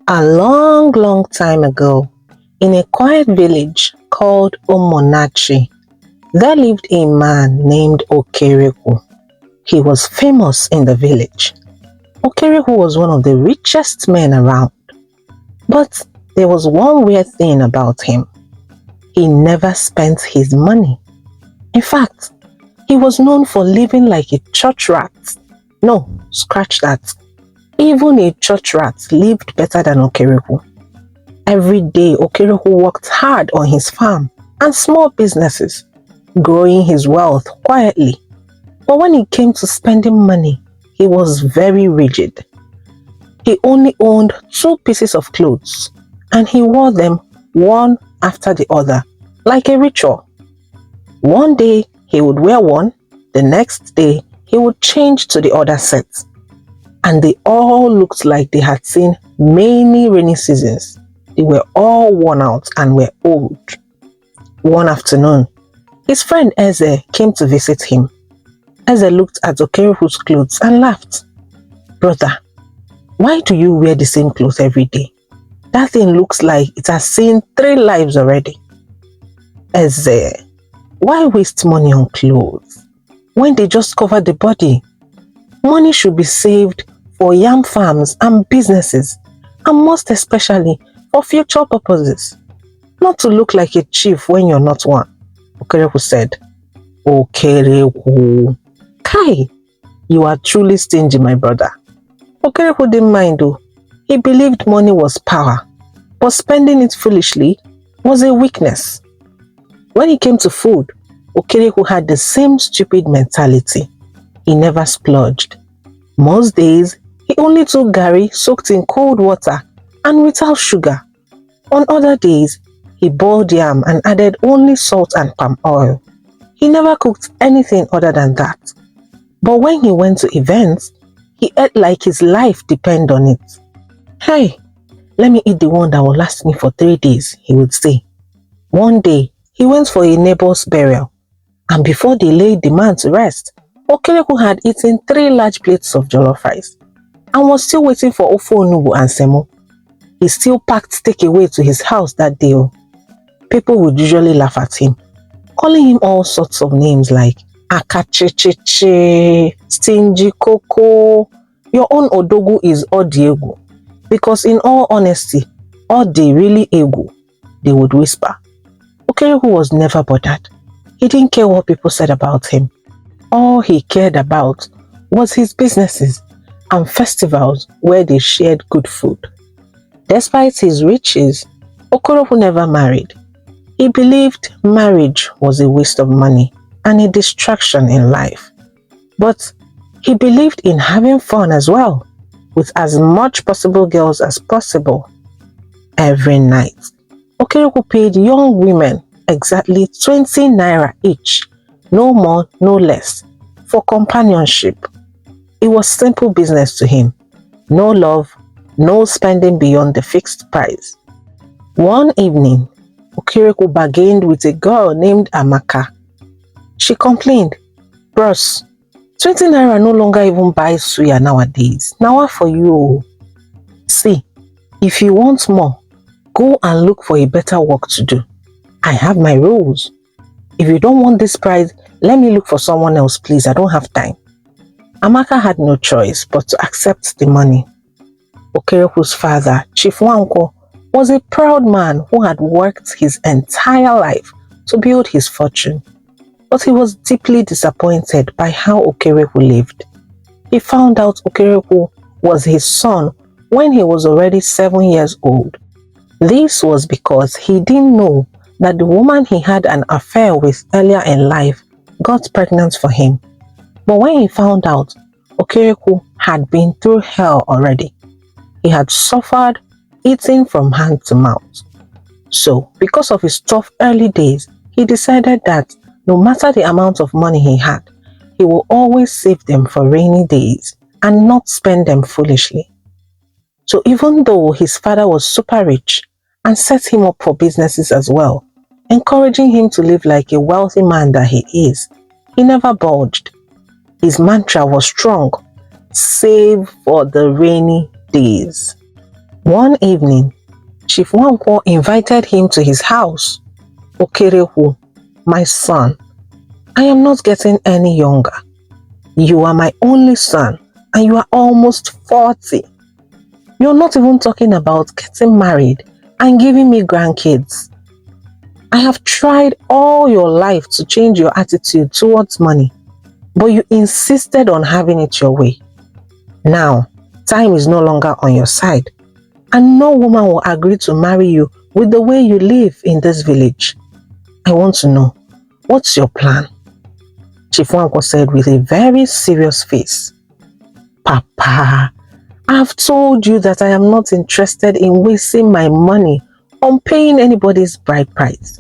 A long, long time ago, in a quiet village called Manarisia, there lived a man named Okuroku. He was famous in the village. Okuroku was one of the richest men around. But there was one weird thing about him. He never spent his money. In fact, he was known for living like a church rat. No, scratch that. Even a church rat lived better than Okuroku. Every day, Okuroku worked hard on his farm and small businesses, growing his wealth quietly. But when it came to spending money, he was very rigid. He only owned 2 pieces of clothes, and he wore them one after the other, like a ritual. One day, he would wear one, the next day, he would change to the other set. And they all looked like they had seen many rainy seasons. They were all worn out and were old. One afternoon, his friend Echa came to visit him. Echa looked at Okuroku's clothes and laughed. "Brother, why do you wear the same clothes every day? That thing looks like it has seen 3 lives already." "Echa, why waste money on clothes when they just cover the body? Money should be saved for yam farms and businesses, and most especially for future purposes. Not to look like a chief when you're not one," Okuroku said. "Okuroku, Kai, you are truly stingy, my brother." Okuroku didn't mind though. He believed money was power, but spending it foolishly was a weakness. When it came to food, Okuroku had the same stupid mentality. He never splurged. Most days, he only took garri soaked in cold water and without sugar. On other days, he boiled yam and added only salt and palm oil. He never cooked anything other than that. But when he went to events, he ate like his life depended on it. "Hey, let me eat the one that will last me for 3 days," he would say. One day, he went for a neighbor's burial, and before they laid the man to rest, Okuroku had eaten 3 large plates of jollof rice and was still waiting for ofe onugbu and semo. He still packed takeaway to his house that day. People would usually laugh at him, calling him all sorts of names like Akachecheche, Stingy Koko. Your own Odogu is Odiegu. Because in all honesty, Odi really ego, they would whisper. Okuroku was never bothered. He didn't care what people said about him. All he cared about was his businesses and festivals where they shared good food. Despite his riches, Okuroku never married. He believed marriage was a waste of money and a distraction in life. But he believed in having fun as well, with as much possible girls as possible. Every night, Okuroku paid young women exactly 20 naira each, no more, no less, for companionship. It was simple business to him. No love, no spending beyond the fixed price. One evening, Okuroku bargained with a girl named Amaka. She complained, "Bros, 20 naira no longer even buys suya nowadays. Now what for you? See, if you want more, go and look for a better work to do. I have my rules. If you don't want this price, let me look for someone else, please. I don't have time." Amaka had no choice but to accept the money. Okuroku's father, Chief Wanko, was a proud man who had worked his entire life to build his fortune. But he was deeply disappointed by how Okuroku lived. He found out Okuroku was his son when he was already 7 years old. This was because he didn't know that the woman he had an affair with earlier in life got pregnant for him. But when he found out, Okuroku had been through hell already. He had suffered eating from hand to mouth. So, because of his tough early days, he decided that no matter the amount of money he had, he will always save them for rainy days and not spend them foolishly. So even though his father was super rich and set him up for businesses as well, encouraging him to live like a wealthy man that he is, he never budged. His mantra was strong: save for the rainy days. One evening, Chief Nwankwo invited him to his house. Okuroku, my son, I am not getting any younger. You are my only son and you are almost 40. You're not even talking about getting married and giving me grandkids. I have tried all your life to change your attitude towards money, but you insisted on having it your way. Now, time is no longer on your side, and no woman will agree to marry you with the way you live in this village. I want to know, what's your plan? Chief Nwankwo said with a very serious face. Papa, I've told you that I am not interested in wasting my money on paying anybody's bride price.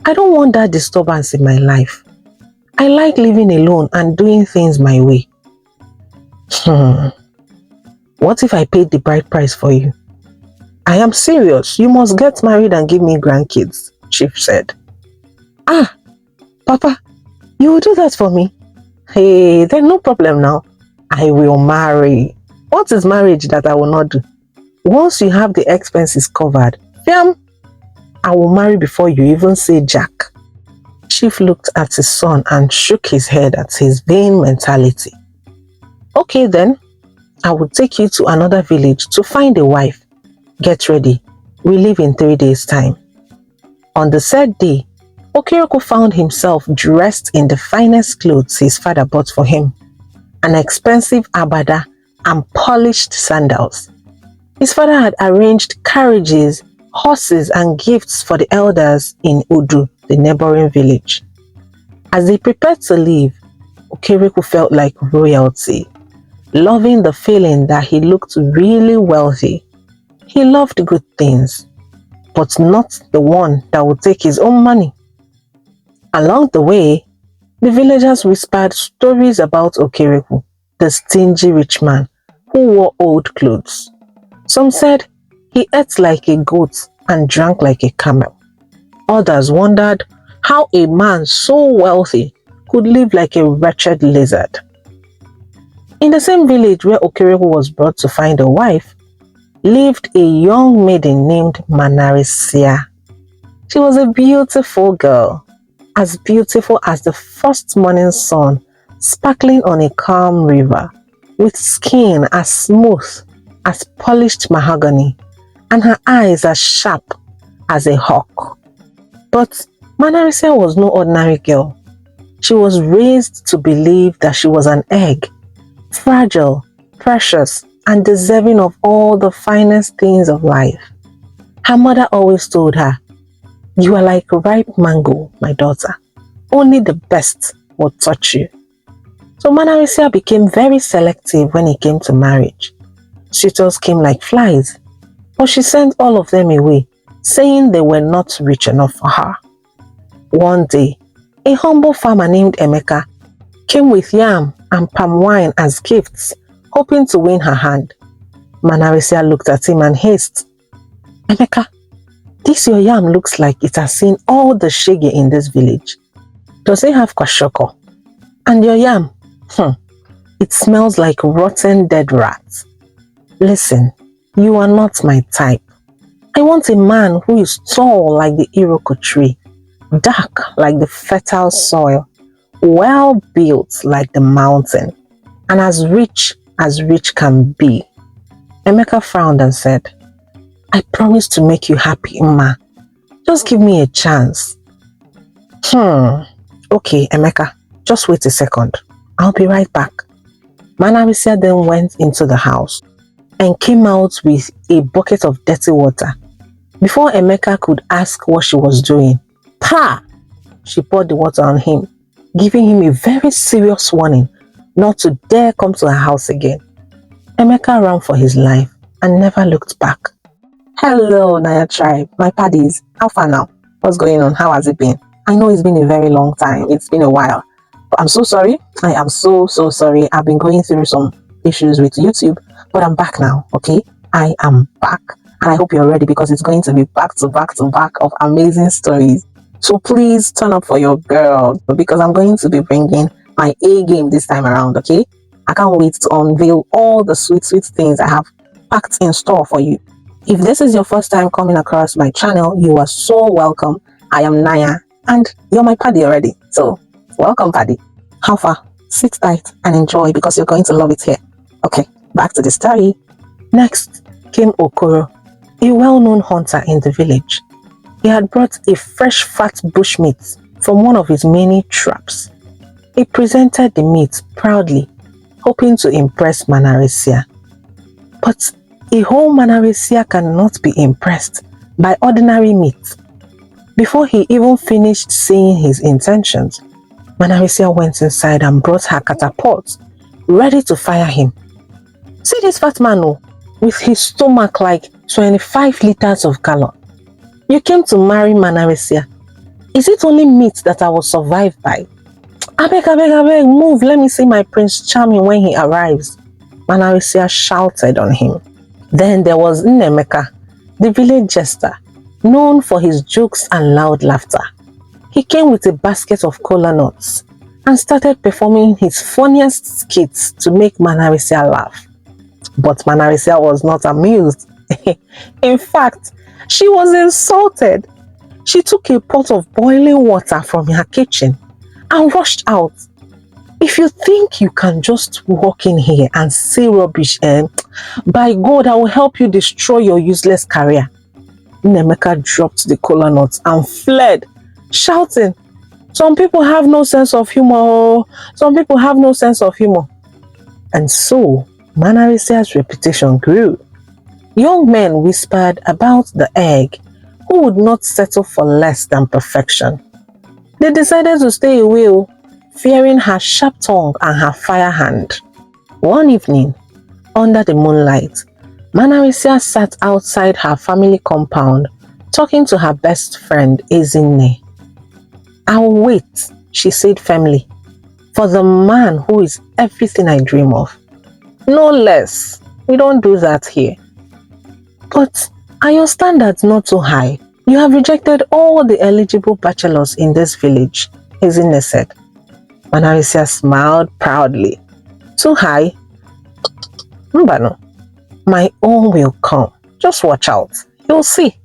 I don't want that disturbance in my life. I like living alone and doing things my way. What if I paid the bride price for you? I am serious. You must get married and give me grandkids, Chief said. Ah, Papa, you will do that for me? Hey, then no problem now. I will marry. What is marriage that I will not do? Once you have the expenses covered, I will marry before you even say jack. Chief looked at his son and shook his head at his vain mentality. Okay then, I will take you to another village to find a wife. Get ready. We leave in 3 days' time. On the said day, Okuroku found himself dressed in the finest clothes his father bought for him, an expensive abada and polished sandals. His father had arranged carriages, horses and gifts for the elders in Udu, the neighboring village. As they prepared to leave, Okuroku felt like royalty, loving the feeling that he looked really wealthy. He loved good things, but not the one that would take his own money. Along the way, the villagers whispered stories about Okuroku, the stingy rich man who wore old clothes. Some said he ate like a goat and drank like a camel. Others wondered how a man so wealthy could live like a wretched lizard. In the same village where Okuroku was brought to find a wife, lived a young maiden named Manarisia. She was a beautiful girl, as beautiful as the first morning sun sparkling on a calm river, with skin as smooth as polished mahogany and her eyes as sharp as a hawk. But Manarisia was no ordinary girl. She was raised to believe that she was an egg, fragile, precious, and deserving of all the finest things of life. Her mother always told her, "You are like ripe mango, my daughter. Only the best will touch you." So Manarisia became very selective when it came to marriage. Suitors came like flies, but she sent all of them away, saying they were not rich enough for her. One day, a humble farmer named Emeka came with yam and palm wine as gifts, hoping to win her hand. Manarisia looked at him and hissed, "Emeka, this your yam looks like it has seen all the shege in this village. Does it have kwashoko? And your yam, it smells like rotten dead rats. Listen, you are not my type. I want a man who is tall like the Iroko tree, dark like the fertile soil, well built like the mountain, and as rich can be." Emeka frowned and said, "I promise to make you happy, Mma. Just give me a chance." Okay, Emeka, just wait a second. I'll be right back." Manarisia then went into the house and came out with a bucket of dirty water. Before Emeka could ask what she was doing, she poured the water on him, giving him a very serious warning not to dare come to her house again. Emeka ran for his life and never looked back. Hello, Naya tribe, my paddies. How far now? What's going on? How has it been? I know it's been a very long time. It's been a while. But I'm so sorry. I am so sorry. I've been going through some issues with YouTube, but I'm back now, okay? I am back. And I hope you're ready because it's going to be back to back of amazing stories. So please turn up for your girl because I'm going to be bringing my A game this time around, okay? I can't wait to unveil all the sweet things I have packed in store for you. If this is your first time coming across my channel, you are so welcome. I am Naya and you're my paddy already. So welcome, paddy. How far? Sit tight and enjoy because you're going to love it here. Okay, back to the story. Next came Okoro, a well-known hunter in the village. He had brought a fresh fat bushmeat from one of his many traps. He presented the meat proudly, hoping to impress Manarisia. But a whole Manarisia cannot be impressed by ordinary meat. Before he even finished saying his intentions, Manarisia went inside and brought her catapult, ready to fire him. See this fat man, oh, with his stomach like 25 liters of gallon. You came to marry Manarisia. Is it only meat that I will survive by? Abeg, move, let me see my Prince Charming when he arrives. Manarisia shouted on him. Then there was Nnemeka, the village jester, known for his jokes and loud laughter. He came with a basket of kola nuts and started performing his funniest skits to make Manarisia laugh. But Manarisia was not amused. In fact, she was insulted. She took a pot of boiling water from her kitchen and rushed out. If you think you can just walk in here and say rubbish, by God, I will help you destroy your useless career. Nnemeka dropped the kola nuts and fled, shouting, "Some people have no sense of humor. Some people have no sense of humor." And so, Manarisia's reputation grew. Young men whispered about the egg who would not settle for less than perfection. They decided to stay away, fearing her sharp tongue and her fire hand. One evening, under the moonlight, Manarisia sat outside her family compound talking to her best friend Ezinne. "I'll wait," she said firmly, "for the man who is everything I dream of. No less. We don't do that here." "But are your standards not too high? You have rejected all the eligible bachelors in this village," Ezinne said. Manarisia smiled proudly. "Too high? Mbano, my own will come. Just watch out. You'll see."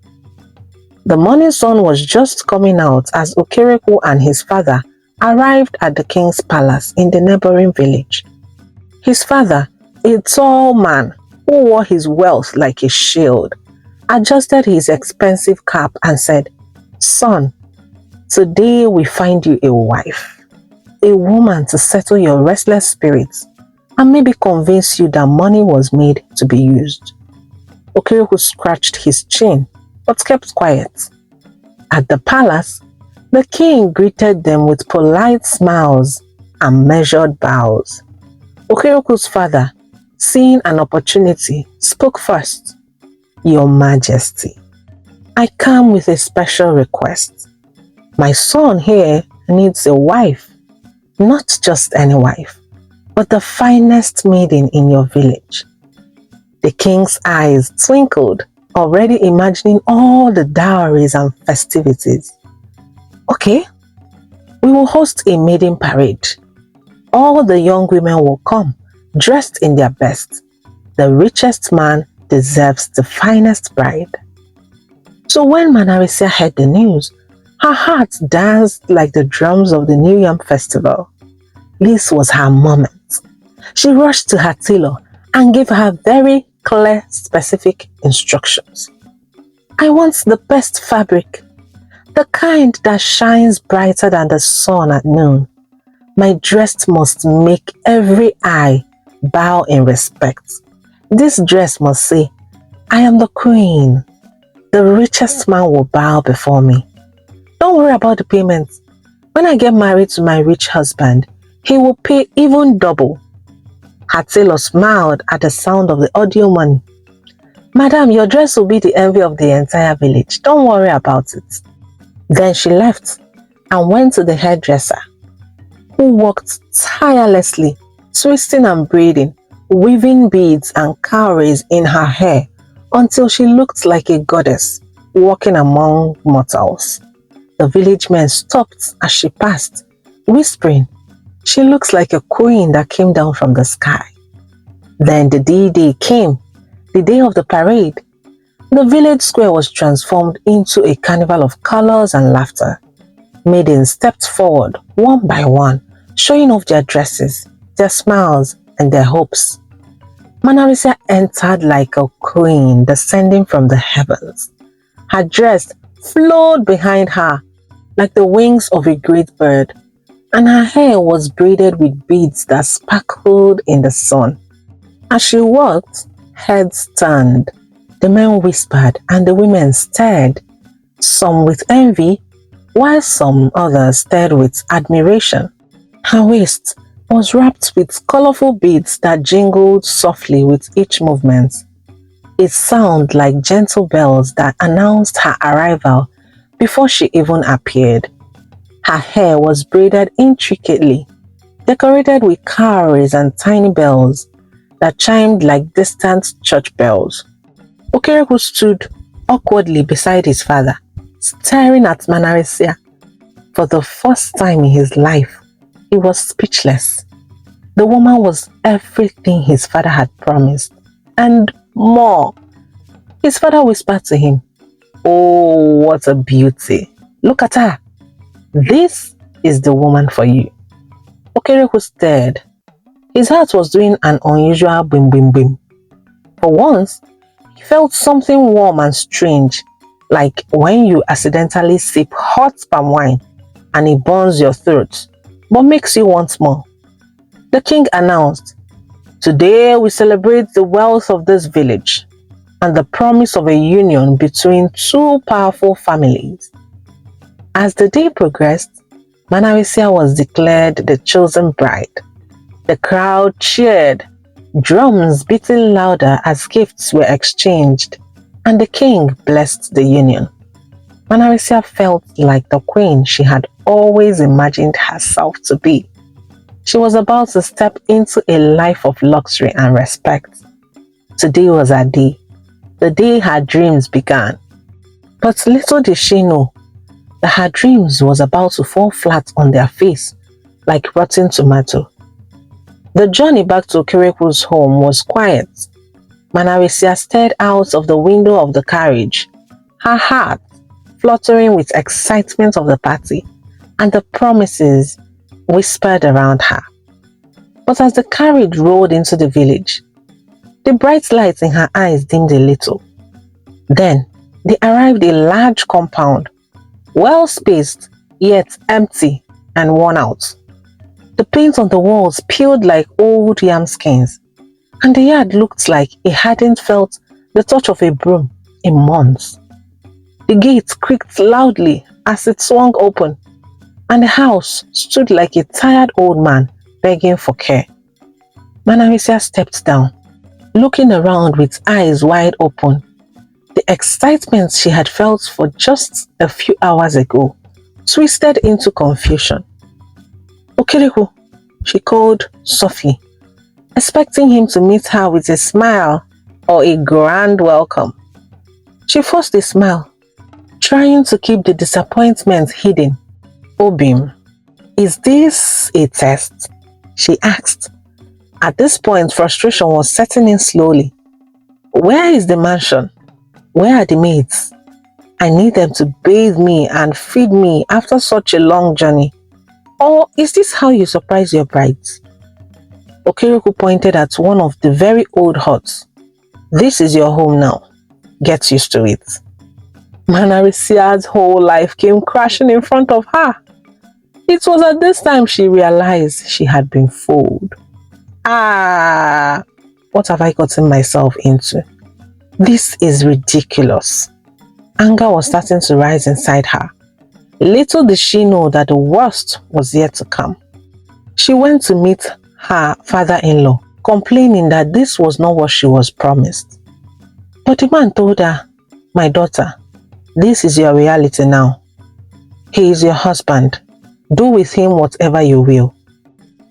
The morning sun was just coming out as Okuroku and his father arrived at the king's palace in the neighboring village. His father, a tall man who wore his wealth like a shield, adjusted his expensive cap and said, "Son, today we find you a wife. A woman to settle your restless spirits and maybe convince you that money was made to be used." Okuroku scratched his chin but kept quiet. At the palace, the king greeted them with polite smiles and measured bows. Okuroku's father, seeing an opportunity, spoke first. "Your Majesty, I come with a special request. My son here needs a wife. Not just any wife, but the finest maiden in your village." The king's eyes twinkled, already imagining all the dowries and festivities. "Okay, we will host a maiden parade. All the young women will come, dressed in their best. The richest man deserves the finest bride." So when Manarisia heard the news, her heart danced like the drums of the New Yam festival. This was her moment. She rushed to her tailor and gave her very clear, specific instructions. "I want the best fabric, the kind that shines brighter than the sun at noon. My dress must make every eye bow in respect. This dress must say, 'I am the queen.' The richest man will bow before me. Don't worry about the payment. When I get married to my rich husband, he will pay even double." Her tailor smiled at the sound of the audio money. "Madam, your dress will be the envy of the entire village. Don't worry about it." Then she left and went to the hairdresser, who worked tirelessly, twisting and braiding, weaving beads and cowries in her hair until she looked like a goddess walking among mortals. The village men stopped as she passed, whispering, "She looks like a queen that came down from the sky." Then the D-Day came, the day of the parade. The village square was transformed into a carnival of colors and laughter. Maidens stepped forward one by one, showing off their dresses, their smiles, and their hopes. Manarisia entered like a queen descending from the heavens. Her dress flowed behind her like the wings of a great bird, and her hair was braided with beads that sparkled in the sun. As she walked, heads turned, the men whispered, and the women stared, some with envy, while some others stared with admiration. Her waist was wrapped with colorful beads that jingled softly with each movement. It sounded like gentle bells that announced her arrival before she even appeared. Her hair was braided intricately, decorated with cowries and tiny bells that chimed like distant church bells. Okuroku stood awkwardly beside his father, staring at Manarisia. For the first time in his life, he was speechless. The woman was everything his father had promised, and more. His father whispered to him, "Oh, what a beauty! Look at her! This is the woman for you." Okuroku stared. His heart was doing an unusual bim bim bim. For once, he felt something warm and strange, like when you accidentally sip hot palm wine and it burns your throat, but makes you want more. The king announced, "Today we celebrate the wealth of this village and the promise of a union between two powerful families." As the day progressed, Manarisia was declared the chosen bride. The crowd cheered, drums beating louder as gifts were exchanged, and the king blessed the union. Manarisia felt like the queen she had always imagined herself to be. She was about to step into a life of luxury and respect. Today was her day, the day her dreams began. But little did she know that her dreams was about to fall flat on their face like rotten tomato. The journey back to Okuroku's home was quiet. Manarisia stared out of the window of the carriage, her heart fluttering with excitement of the party and the promises whispered around her. But as the carriage rolled into the village, the bright lights in her eyes dimmed a little. Then they arrived a large compound, well spaced yet empty and worn out. The paint on the walls peeled like old yam skins, and the yard looked like it hadn't felt the touch of a broom in months. The gate creaked loudly as it swung open, and the house stood like a tired old man begging for care. Manarisia stepped down, looking around with eyes wide open. The excitement she had felt for just a few hours ago twisted into confusion. "Okuroku," she called softly, expecting him to meet her with a smile or a grand welcome. She forced a smile, trying to keep the disappointment hidden. "Obim, is this a test?" she asked. At this point, frustration was setting in slowly. "Where is the mansion? Where are the maids? I need them to bathe me and feed me after such a long journey. Or is this how you surprise your brides?" Okuroku pointed at one of the very old huts. "This is your home now. Get used to it." Manarisia's whole life came crashing in front of her. It was at this time she realized she had been fooled. What have I gotten myself into? This is ridiculous. Anger was starting to rise inside her. Little did she know that the worst was yet to come. She went to meet her father-in-law, complaining that this was not what she was promised. But the man told her, "My daughter, this is your reality now. He is your husband. Do with him whatever you will."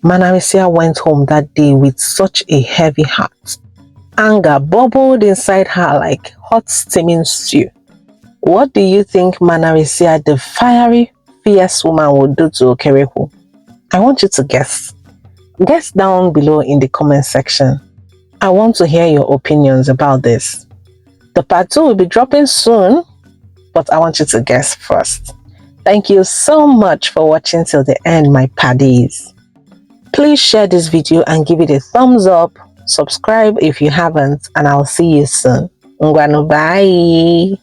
Manarisia went home that day with such a heavy heart. Anger bubbled inside her like hot steaming stew. What do you think Manarisia, the fiery, fierce woman, would do to Okuroku? I want you to guess. Guess down below in the comment section. I want to hear your opinions about this. The part 2 will be dropping soon, but I want you to guess first. Thank you so much for watching till the end, my paddies. Please share this video and give it a thumbs up. Subscribe if you haven't, and I'll see you soon. Ngwanu, bye.